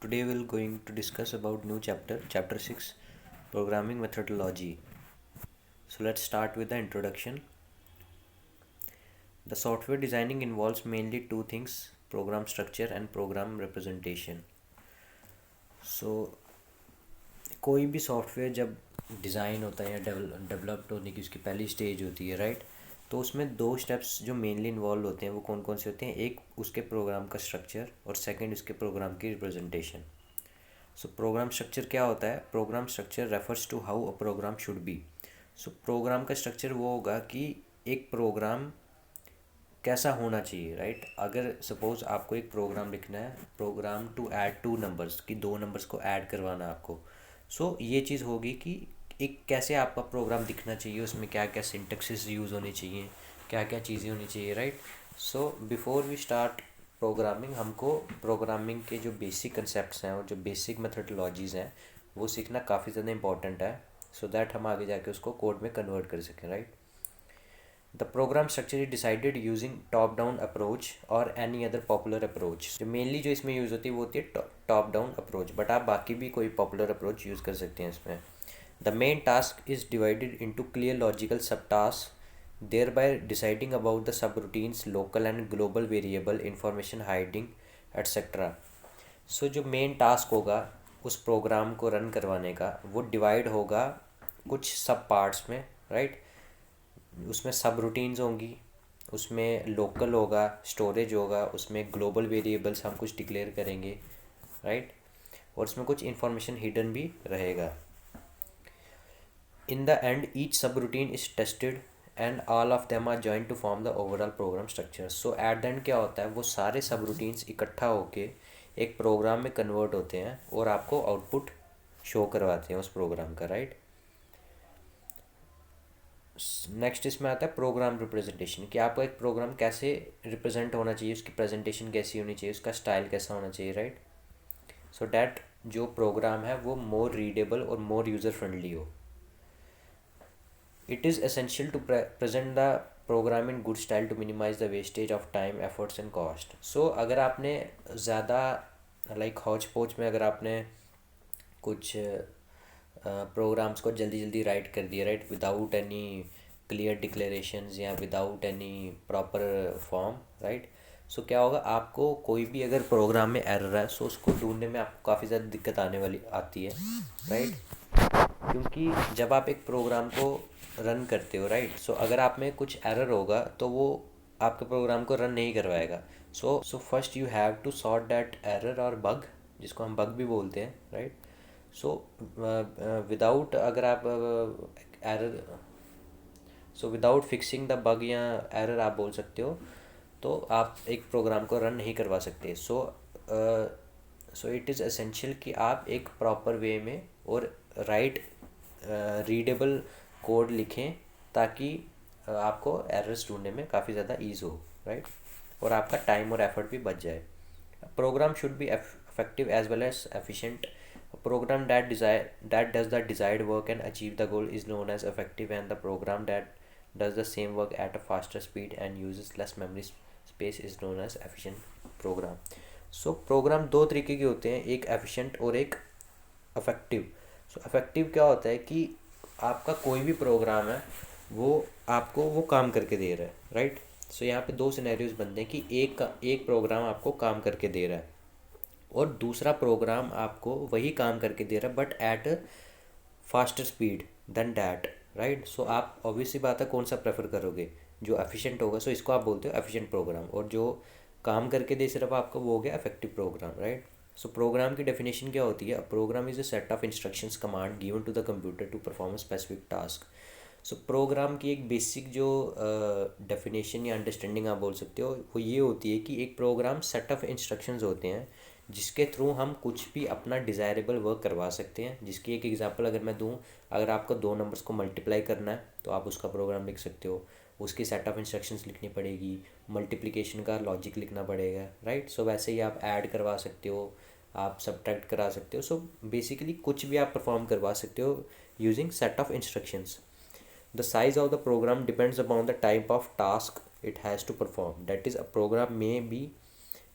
Today we're going to discuss about new chapter 6, programming methodology. So let's start with the introduction. The software designing involves mainly two things: program structure and program representation. So कोई भी software जब design होता है या developed होने की उसकी पहली स्टेज होती है, राइट? तो उसमें दो स्टेप्स जो मेनली इन्वॉल्व होते हैं वो कौन कौन से होते हैं? एक उसके प्रोग्राम का स्ट्रक्चर और सेकंड उसके प्रोग्राम की रिप्रेजेंटेशन. सो प्रोग्राम स्ट्रक्चर क्या होता है? Program structure refers to how a program should be. So program का स्ट्रक्चर वो होगा कि एक प्रोग्राम कैसा होना चाहिए, राइट? अगर सपोज आपको एक प्रोग्राम लिखना है, program to add two numbers, कि दो नंबर्स को ऐड करवाना है आपको. सो ये चीज़ होगी कि एक कैसे आपका प्रोग्राम दिखना चाहिए, उसमें क्या क्या सिंटेक्सेस यूज़ होनी चाहिए, क्या क्या चीज़ें होनी चाहिए, right? So before we start programming, हमको प्रोग्रामिंग के जो बेसिक कंसेप्ट्स हैं और जो बेसिक मेथडोलॉजीज़ हैं वो सीखना काफ़ी ज़्यादा इंपॉर्टेंट है, सो दैट हम आगे जाके उसको कोड में कन्वर्ट कर सकें, right? The program structure is decided using top down approach और एनी अदर पॉपुलर अप्रोच. जो मेनली जो इसमें यूज़ होती है वो होती है टॉप डाउन अप्रोच, बट आप बाकी भी कोई पॉपुलर अप्रोच यूज़ कर सकते हैं इसमें. The main task is divided into clear logical सब task, thereby deciding about the subroutines, local and global variable, information hiding, etc. सो जो मेन टास्क होगा उस प्रोग्राम को रन करवाने का वो डिवाइड होगा कुछ सब पार्ट्स में, राइट? उसमें सब रूटीन्स होंगी, उसमें लोकल होगा, स्टोरेज होगा, उसमें ग्लोबल वेरिएबल्स हम कुछ डिक्लेयर करेंगे, राइट? और उसमें कुछ इंफॉर्मेशन हिडन भी रहेगा. In the end, each subroutine is tested and all of them are joined to form the overall program structure. So at the end क्या होता है, वो सारे सबरूटीन्स इकट्ठा होके एक प्रोग्राम में कन्वर्ट होते हैं और आपको आउटपुट शो करवाते हैं उस प्रोग्राम का, राइट? नेक्स्ट इसमें आता है प्रोग्राम रिप्रेजेंटेशन, कि आपका एक प्रोग्राम कैसे रिप्रेजेंट होना चाहिए, उसकी प्रेजेंटेशन कैसी होनी चाहिए, उसका स्टाइल कैसा होना चाहिए, राइट? सो डैट जो प्रोग्राम है वो मोर रीडेबल और मोर यूज़र फ्रेंडली हो. It is essential to present the program in good style to minimize the wastage of time, efforts and cost. So अगर आपने ज़्यादा लाइक हौच पौच में अगर आपने कुछ प्रोग्राम्स को जल्दी जल्दी राइट कर दिया, right, without any clear declarations या without any proper form, right? So क्या होगा, आपको कोई भी अगर प्रोग्राम में एरर है सो उसको ढूंढने में आपको काफ़ी ज़्यादा दिक्कत आने वाली आती है, राइट? क्योंकि जब आप एक प्रोग्राम को रन करते हो, राइट, सो अगर आप में कुछ एरर होगा तो वो आपके प्रोग्राम को रन नहीं करवाएगा. So first you have to sort that error और बग, जिसको हम बग भी बोलते हैं, राइट? सो विदाउट अगर आप error so without fixing the bug या एरर आप बोल सकते हो, तो आप एक प्रोग्राम को रन नहीं करवा सकते. सो इट इज़ एसेंशियल कि आप एक प्रॉपर वे में और राइट रीडेबल कोड लिखें ताकि आपको एरर्स ढूंढने में काफ़ी ज़्यादा ईज़ हो, राइट? और आपका टाइम और एफर्ट भी बच जाए. Programme should B effective as well as efficient. A program that does the desired work and achieve the goal is known as effective, and the program that does the same work at a faster speed and uses less memory space is known as efficient program. So programme दो तरीके के होते हैं, एक efficient और एक affective. सो affective क्या होता है कि आपका कोई भी प्रोग्राम है वो आपको वो काम करके दे रहा है, राइट? सो यहाँ पे दो सिनेरियोज बनते हैं कि एक प्रोग्राम आपको काम करके दे रहा है और दूसरा प्रोग्राम आपको वही काम करके दे रहा है but at faster speed than that, right? So आप ऑब्वियसली बात है कौन सा प्रेफर करोगे, जो एफिशिएंट होगा. सो इसको आप बोलते हो एफिशिएंट प्रोग्राम, और जो काम करके दे सिर्फ आपको वो हो गया effective program, right? So program की डेफिनेशन क्या होती है? Program is a set of instructions command given to the computer to perform a specific task. So program की एक बेसिक जो डेफिनेशन या अंडरस्टैंडिंग आप बोल सकते हो वो ये होती है कि एक प्रोग्राम सेट ऑफ इंस्ट्रक्शंस होते हैं जिसके थ्रू हम कुछ भी अपना डिज़ायरेबल वर्क करवा सकते हैं. जिसकी एक एग्जांपल अगर मैं दूं, अगर आपको दो नंबर्स को मल्टीप्लाई करना है तो आप उसका प्रोग्राम लिख सकते हो, उसकी सेट ऑफ इंस्ट्रक्शंस लिखनी पड़ेगी, मल्टीप्लिकेशन का लॉजिक लिखना पड़ेगा, राइट? सो वैसे ही आप ऐड करवा सकते हो, आप सब्ट्रैक्ट करा सकते हो. सो बेसिकली कुछ भी आप परफॉर्म करवा सकते हो using set of instructions. The size of the program depends upon the type of task it has to perform. That is, a program may be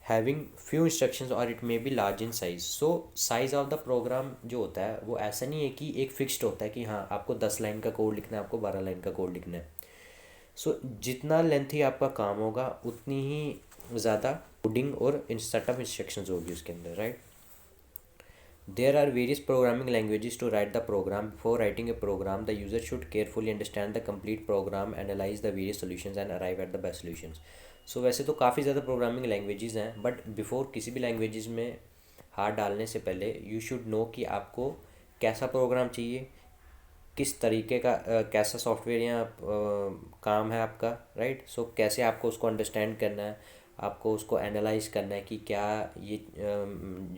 having few instructions और it may be large in size. So size of the program जो होता है वो ऐसा नहीं है कि एक फिक्स्ड होता है कि हाँ आपको 10 लाइन का कोड लिखना है, आपको 12 लाइन का कोड लिखना है। सो जितना लेंथी आपका काम होगा उतनी ही ज़्यादा कोडिंग और इन सेट ऑफ इंस्ट्रक्शंस होगी उसके अंदर, right. There are various programming languages to write the program. Before writing a program, the user should carefully understand the complete program, analyze the various solutions and arrive at the best solutions. So वैसे तो काफ़ी ज़्यादा programming languages हैं, but before किसी भी languages में हाथ डालने से पहले यू शुड नो कि आपको कैसा प्रोग्राम चाहिए, किस तरीके का कैसा सॉफ्टवेयर या काम है आपका, राइट। सो कैसे आपको उसको अंडरस्टैंड करना है, आपको उसको एनालाइज करना है कि क्या ये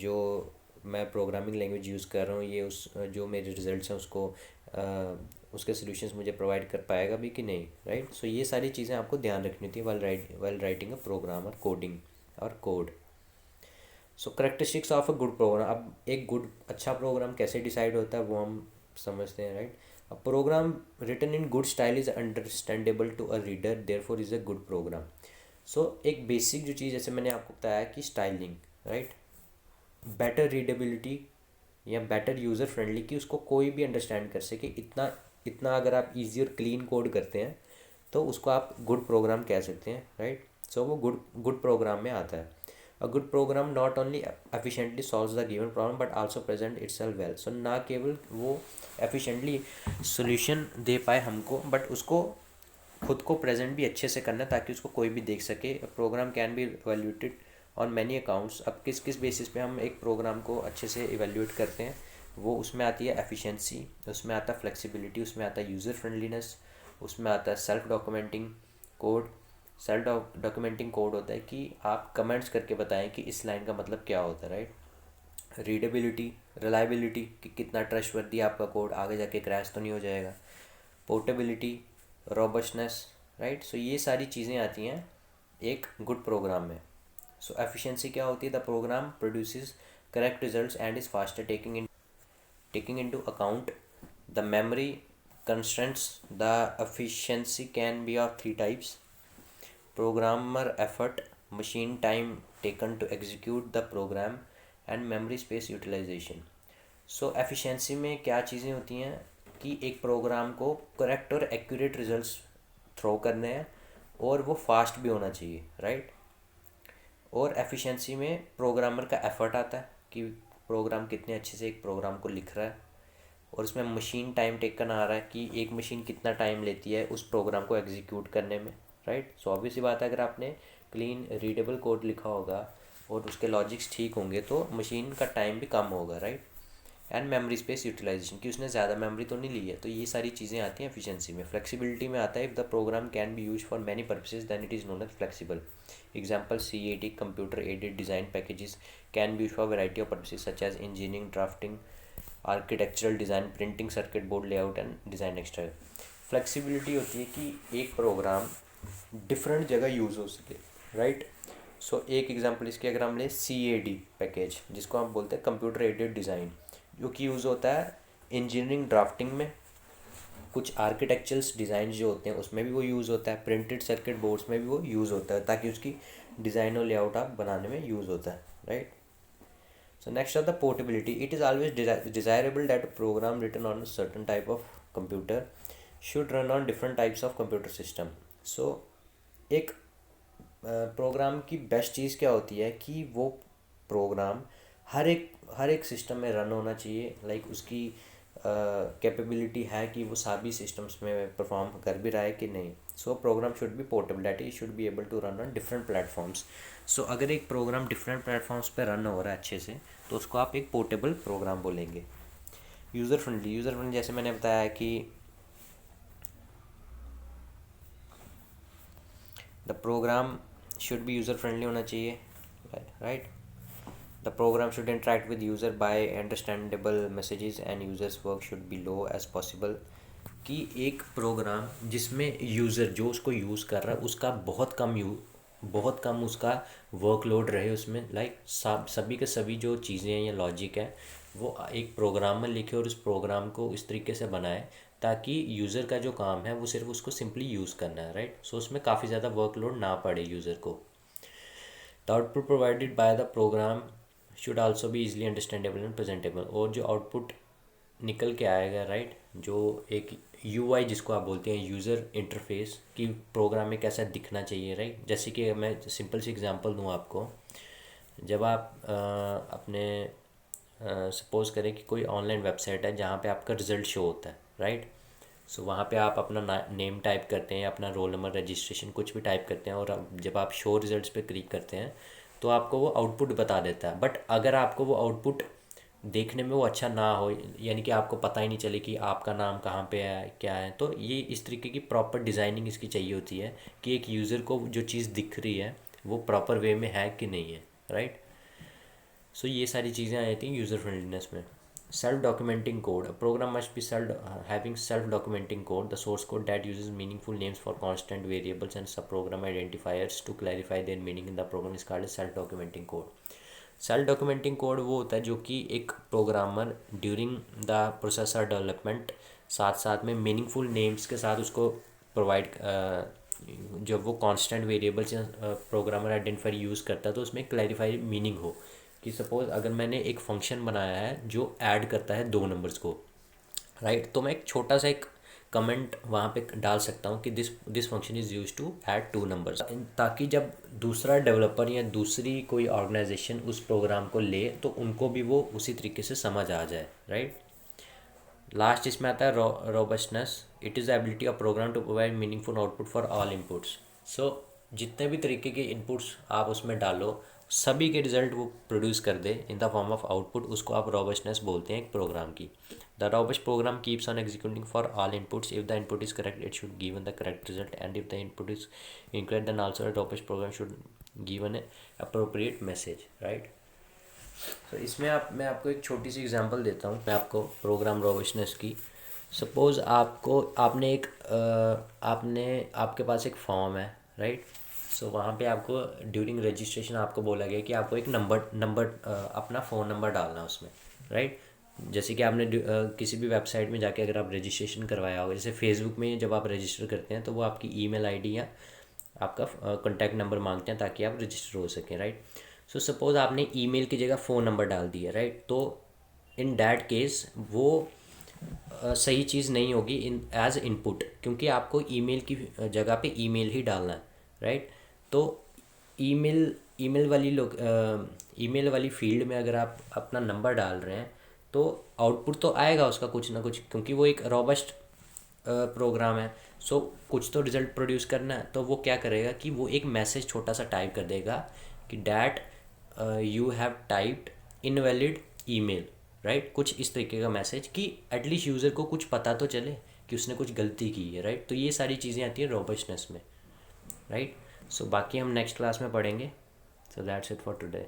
जो मैं प्रोग्रामिंग लैंग्वेज यूज़ कर रहा हूँ ये उस जो मेरे रिजल्ट्स हैं उसको उसके सॉल्यूशंस मुझे प्रोवाइड कर पाएगा भी कि नहीं, राइट। सो ये सारी चीज़ें आपको ध्यान रखनी थी वाइल राइटिंग अ प्रोग्राम और कोडिंग और code. So characteristics of a good program. अब एक गुड अच्छा प्रोग्राम कैसे डिसाइड होता है वो हम समझते हैं, right. A program written in good style is understandable to a reader, therefore is a good program. So एक बेसिक जो चीज़ जैसे मैंने आपको बताया कि स्टाइलिंग, राइट, बेटर रीडेबिलिटी या बेटर यूज़र फ्रेंडली कि उसको कोई भी अंडरस्टैंड कर सके, इतना इतना अगर आप इजी और क्लीन कोड करते हैं तो उसको आप गुड प्रोग्राम कह सकते हैं, राइट। सो वो गुड गुड प्रोग्राम में आता है। A good program not only efficiently solves the given problem but also present itself well. So ना केवल वो एफिशिएंटली सोल्यूशन दे पाए हमको, बट उसको खुद को प्रेजेंट भी अच्छे से करना है ताकि उसको कोई भी देख सके। Program can be evaluated on many accounts. अब किस किस बेसिस पे हम एक प्रोग्राम को अच्छे से इवेल्यूएट करते हैं, वो उसमें आती है एफिशिएंसी, उसमें आता है फ्लेक्सिबिलिटी, उसमें आता है यूज़र फ्रेंडलीनेस, उसमें आता है self documenting code. Self documenting code होता है कि आप कमेंट्स करके बताएं कि इस लाइन का मतलब क्या होता है, राइट। रीडेबिलिटी, रिलायबिलिटी कि कितना ट्रस्टवर्दी आपका कोड, आगे जाके क्रैश तो नहीं हो जाएगा। Portability, robustness, right. सो ये सारी चीज़ें आती हैं एक गुड प्रोग्राम में। सो एफिशिएंसी क्या होती है? The program produces correct results and is faster taking into account the memory constraints. The efficiency can be of three types: programmer effort, machine time taken to execute the program and memory space utilization. So efficiency में क्या चीज़ें होती हैं कि एक programme को correct और accurate results throw करने हैं और वो फास्ट भी होना चाहिए, राइट। और एफिशिएंसी में प्रोग्रामर का एफर्ट आता है कि प्रोग्राम कितने अच्छे से एक प्रोग्राम को लिख रहा है, और उसमें मशीन टाइम टेकन आ रहा है कि एक मशीन कितना टाइम लेती है उस प्रोग्राम को एग्जीक्यूट करने में, राइट। सो ऑब्वियस सी बात है अगर आपने क्लीन रीडेबल कोड लिखा होगा और उसके लॉजिक्स ठीक होंगे तो मशीन का टाइम भी कम होगा, right. And memory space utilization कि उसने ज़्यादा मेमोरी तो नहीं ली है। तो ये सारी चीज़ें आती हैं एफिशिएंसी में। फ्लेक्सिबिलिटी में आता है if the program can be use for many purposes then it is known as flexible. Example CAD computer aided design packages can be use for variety of purposes such as engineering, drafting, architectural design, printing, circuit board layout and design extra. Flexibility होती है कि एक program different जगह use हो सके, right. सो एक example इसके अगर हम लें CAD पैकेज जिसको हम बोलते हैं कंप्यूटर एडेड डिज़ाइन, जो कि यूज़ होता है इंजीनियरिंग ड्राफ्टिंग में, कुछ आर्किटेक्चरल्स डिज़ाइन जो होते हैं उसमें भी वो यूज़ होता है, प्रिंटेड सर्किट बोर्ड्स में भी वो यूज़ होता है ताकि उसकी डिज़ाइन और लेआउट आप बनाने में यूज़ होता है, right. So next are the portability. It is always desirable that a program written on a certain type of computer should run on different types of computer system. So एक program की best चीज़ क्या होती है कि वो programme हर एक system में run होना चाहिए। लाइक उसकी कैपेबिलिटी है कि वो सभी सिस्टम्स में परफॉर्म कर भी रहा है कि नहीं। So program should be portable, that is should be able to run on different platforms. So अगर एक प्रोग्राम डिफरेंट प्लेटफॉर्म्स पे रन हो रहा है अच्छे से तो उसको आप एक पोर्टेबल प्रोग्राम बोलेंगे। यूज़र फ्रेंडली जैसे मैंने बताया कि the program should be user friendly होना चाहिए, right. The program should interact with user by understandable messages and users work should be low as possible. कि एक प्रोग्राम जिसमें यूज़र जो उसको यूज़ कर रहा है उसका बहुत कम उसका वर्कलोड रहे उसमें। लाइक सभी के सभी जो चीज़ें हैं या लॉजिक है वो एक प्रोग्राम में लिखे और उस प्रोग्राम को इस तरीके से बनाए ताकि यूज़र का जो काम है वो सिर्फ उसको सिंपली यूज़ करना है, राइट। सो उसमें काफ़ी ज़्यादा वर्कलोड ना पड़े यूज़र को। The output provided by the program should also be easily understandable and presentable, और जो आउटपुट निकल के आएगा, राइट, जो एक यूआई जिसको आप बोलते हैं यूज़र इंटरफेस, कि प्रोग्राम में कैसा दिखना चाहिए, राइट। जैसे कि मैं सिंपल सी एग्जांपल दूँ आपको, जब आप अपने सपोज़ करें कि कोई ऑनलाइन वेबसाइट है जहाँ पे आपका रिज़ल्ट शो होता है, राइट। सो वहाँ पे आप अपना नेम टाइप करते हैं, अपना रोल नंबर, रजिस्ट्रेशन, कुछ भी टाइप करते हैं, और जब आप शो रिजल्ट्स पे क्लिक करते हैं तो आपको वो आउटपुट बता देता है। बट अगर आपको वो आउटपुट देखने में वो अच्छा ना हो, यानी कि आपको पता ही नहीं चले कि आपका नाम कहाँ पे है, क्या है, तो ये इस तरीके की प्रॉपर डिज़ाइनिंग इसकी चाहिए होती है कि एक यूज़र को जो चीज़ दिख रही है वो प्रॉपर वे में है कि नहीं है, राइट। सो ये सारी चीज़ें आ जाती हैं यूज़र फ्रेंडलीनेस में। Self documenting code, program must be having self documenting code, the source code that uses meaningful names for constant variables and sub program identifiers to clarify their meaning in the program is called self documenting code. Self documenting code वो होता है जो कि एक programmer during the processor development साथ साथ में meaningful names के साथ उसको प्रोवाइड, जब वो constant variables programmer identifier use करता है तो उसमें क्लैरिफाई मीनिंग हो, कि सपोज़ अगर मैंने एक फंक्शन बनाया है जो ऐड करता है दो नंबर्स को, राइट, तो मैं एक छोटा सा एक कमेंट वहाँ पे डाल सकता हूँ कि this function is use to add two numbers, ताकि जब दूसरा डेवलपर या दूसरी कोई ऑर्गेनाइजेशन उस प्रोग्राम को ले तो उनको भी वो उसी तरीके से समझ आ जाए, राइट। लास्ट इसमें आता है robustness, it is the ability of program to provide meaningful output for all inputs. So जितने भी तरीके के इनपुट्स आप उसमें डालो, सभी के रिजल्ट वो प्रोड्यूस कर दे in the form of output, उसको आप रोबस्टनेस बोलते हैं एक प्रोग्राम की। The robust program keeps on executing for all inputs, if the input is correct it should given the correct result, and if the input is incorrect then also the robust program should given a appropriate message, right. तो इसमें मैं आपको एक छोटी सी example देता हूँ, मैं आपको प्रोग्राम रोबस्टनेस की। सपोज़ आपने आपके पास एक फॉर्म है, राइट। सो वहाँ पे आपको ड्यूरिंग रजिस्ट्रेशन आपको बोला गया कि आपको एक नंबर अपना फ़ोन नंबर डालना है उसमें, राइट। जैसे कि आपने किसी भी वेबसाइट में जाके अगर आप रजिस्ट्रेशन करवाया होगा, जैसे फेसबुक में जब आप रजिस्टर करते हैं तो वो आपकी ईमेल आईडी या आपका कॉन्टैक्ट नंबर मांगते हैं ताकि आप रजिस्टर हो सकें, राइट। सो सपोज़ आपने ईमेल की जगह फ़ोन नंबर डाल दिया, राइट, तो इन डैट केस वो सही चीज़ नहीं होगी इन एज इनपुट, क्योंकि आपको ईमेल की जगह पे ईमेल ही डालना है, राइट। तो ईमेल ईमेल वाली फील्ड में अगर आप अपना नंबर डाल रहे हैं तो आउटपुट तो आएगा उसका कुछ ना कुछ, क्योंकि वो एक रोबस्ट प्रोग्राम है। सो कुछ तो रिज़ल्ट प्रोड्यूस करना है, तो वो क्या करेगा कि वो एक मैसेज छोटा सा टाइप कर देगा कि that you have typed invalid email, right, कुछ इस तरीके का मैसेज, कि एटलीस्ट यूज़र को कुछ पता तो चले कि उसने कुछ गलती की है, राइट। तो ये सारी चीज़ें आती हैं रोबस्टनेस में, राइट। सो बाकी हम नेक्स्ट क्लास में पढ़ेंगे। So that's it for today.